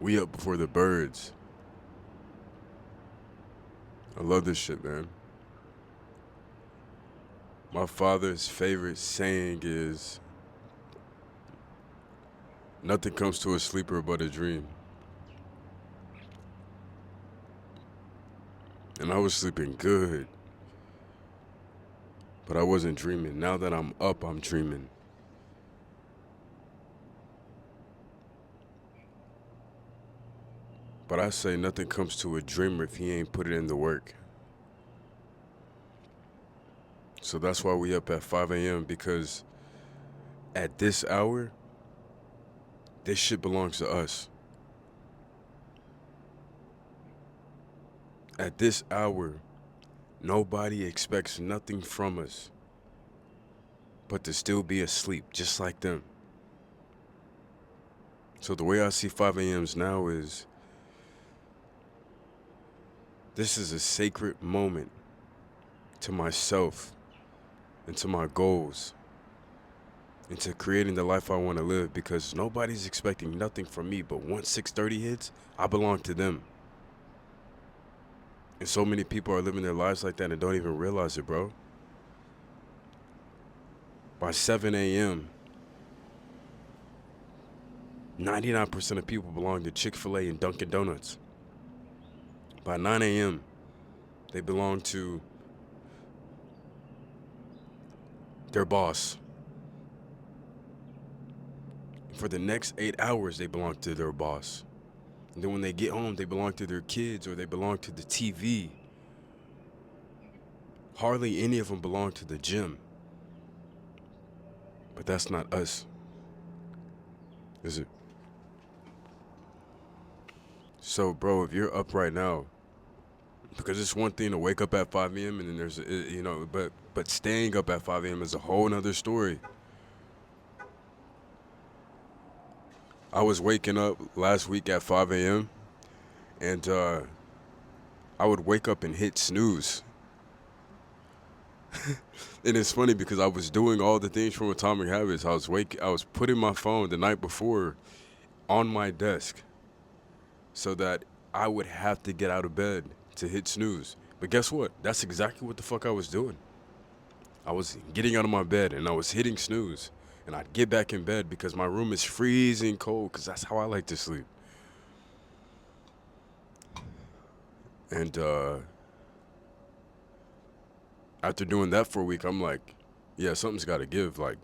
We up before the birds. I love this shit, man. My father's favorite saying is, nothing comes to a sleeper but a dream. And I was sleeping good, but I wasn't dreaming. Now that I'm up, I'm dreaming. But I say nothing comes to a dreamer if he ain't put it in the work. So that's why we up at 5 a.m. because at this hour, this shit belongs to us. At this hour, nobody expects nothing from us but to still be asleep, just like them. So the way I see 5 a.m.s now is, this is a sacred moment to myself and to my goals and to creating the life I want to live, because nobody's expecting nothing from me, but once 6:30 hits, I belong to them. And so many people are living their lives like that and don't even realize it, bro. By 7 a.m., 99% of people belong to Chick-fil-A and Dunkin' Donuts. By 9 a.m., they belong to their boss. For the next 8 hours, they belong to their boss. And then when they get home, they belong to their kids or they belong to the TV. Hardly any of them belong to the gym. But that's not us, is it? So, bro, if you're up right now, because it's one thing to wake up at 5 a.m. and then there's, but staying up at 5 a.m. is a whole nother story. I was waking up last week at 5 a.m. and I would wake up and hit snooze. And it's funny because I was doing all the things from Atomic Habits. I was putting my phone the night before on my desk so that I would have to get out of bed to hit snooze. But guess what? That's exactly what the fuck I was doing. I was getting out of my bed and I was hitting snooze. And I'd get back in bed because my room is freezing cold because that's how I like to sleep. And after doing that for a week, I'm like, yeah, something's got to give. Like,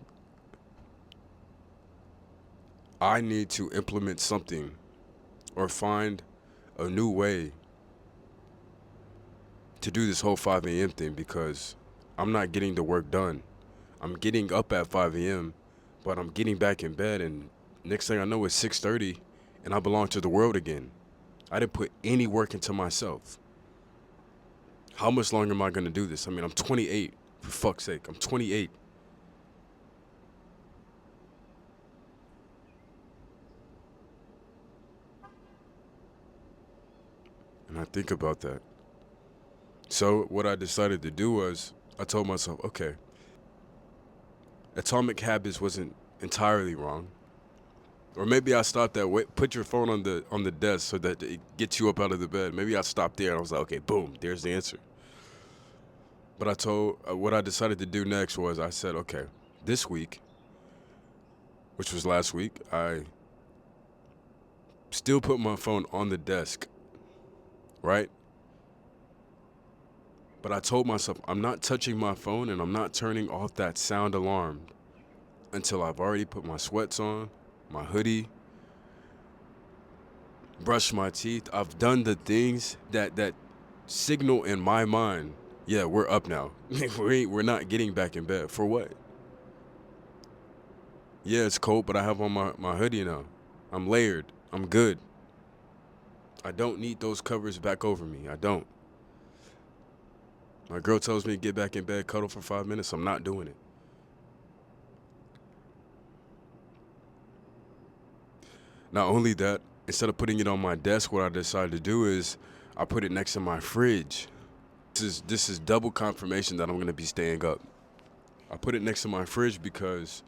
I need to implement something or find a new way to do this whole 5 a.m. thing because I'm not getting the work done. I'm getting up at 5 a.m., but I'm getting back in bed, and next thing I know it's 6:30, and I belong to the world again. I didn't put any work into myself. How much longer am I going to do this? I mean, I'm 28, for fuck's sake. I'm 28. And I think about that. So what I decided to do was, I told myself, okay, Atomic Habits wasn't entirely wrong. Or maybe I stopped at put your phone on the desk so that it gets you up out of the bed. Maybe I stopped there and I was like, okay, boom, there's the answer. But what I decided to do next was I said, okay, this week, which was last week, I still put my phone on the desk, right? But I told myself, I'm not touching my phone and I'm not turning off that sound alarm until I've already put my sweats on, my hoodie, brushed my teeth. I've done the things that signal in my mind, yeah, we're up now. We're not getting back in bed. For what? Yeah, it's cold, but I have on my hoodie now. I'm layered. I'm good. I don't need those covers back over me. I don't. My girl tells me to get back in bed, cuddle for 5 minutes. I'm not doing it. Not only that, instead of putting it on my desk, what I decided to do is I put it next to my fridge. This is double confirmation that I'm going to be staying up. I put it next to my fridge because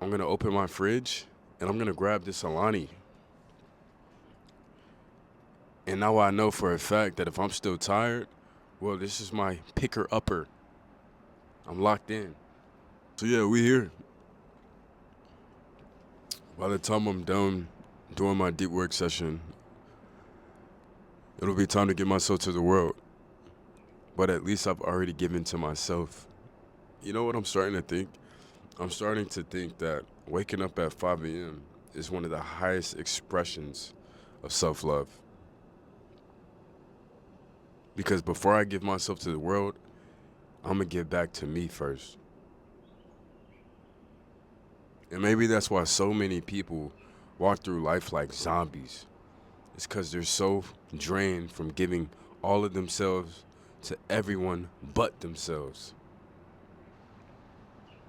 I'm going to open my fridge and I'm gonna grab this Alani. And now I know for a fact that if I'm still tired, well, this is my picker upper. I'm locked in. So yeah, we here. By the time I'm done doing my deep work session, it'll be time to give myself to the world. But at least I've already given to myself. You know what I'm starting to think? I'm starting to think that waking up at 5 a.m. is one of the highest expressions of self love. Because before I give myself to the world, I'm going to give back to me first. And maybe that's why so many people walk through life like zombies. It's because they're so drained from giving all of themselves to everyone but themselves.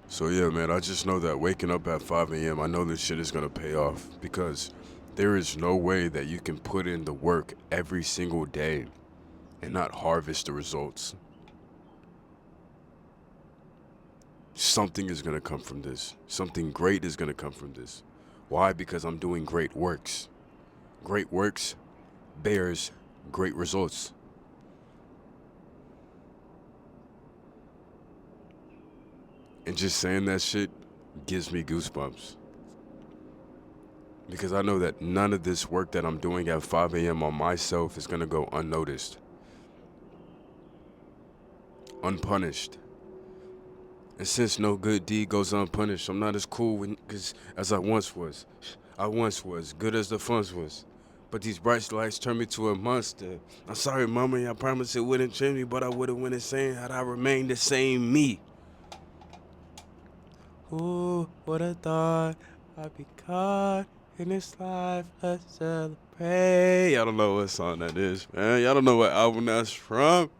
So yeah, man, I just know that waking up at 5 a.m., I know this shit is gonna pay off because there is no way that you can put in the work every single day and not harvest the results. Something is gonna come from this. Something great is gonna come from this. Why? Because I'm doing great works. Great works bears great results. And just saying that shit gives me goosebumps. Because I know that none of this work that I'm doing at 5 a.m. on myself is going to go unnoticed, unpunished. And since no good deed goes unpunished, I'm not as cool as I once was. I once was, good as the funds was. But these bright lights turned me to a monster. I'm sorry, mama, I promised it wouldn't change me, but I would have went insane had I remained the same me. Who would have thought I'd be caught in this life? Let's celebrate. Y'all don't know what song that is, man. Y'all don't know what album that's from.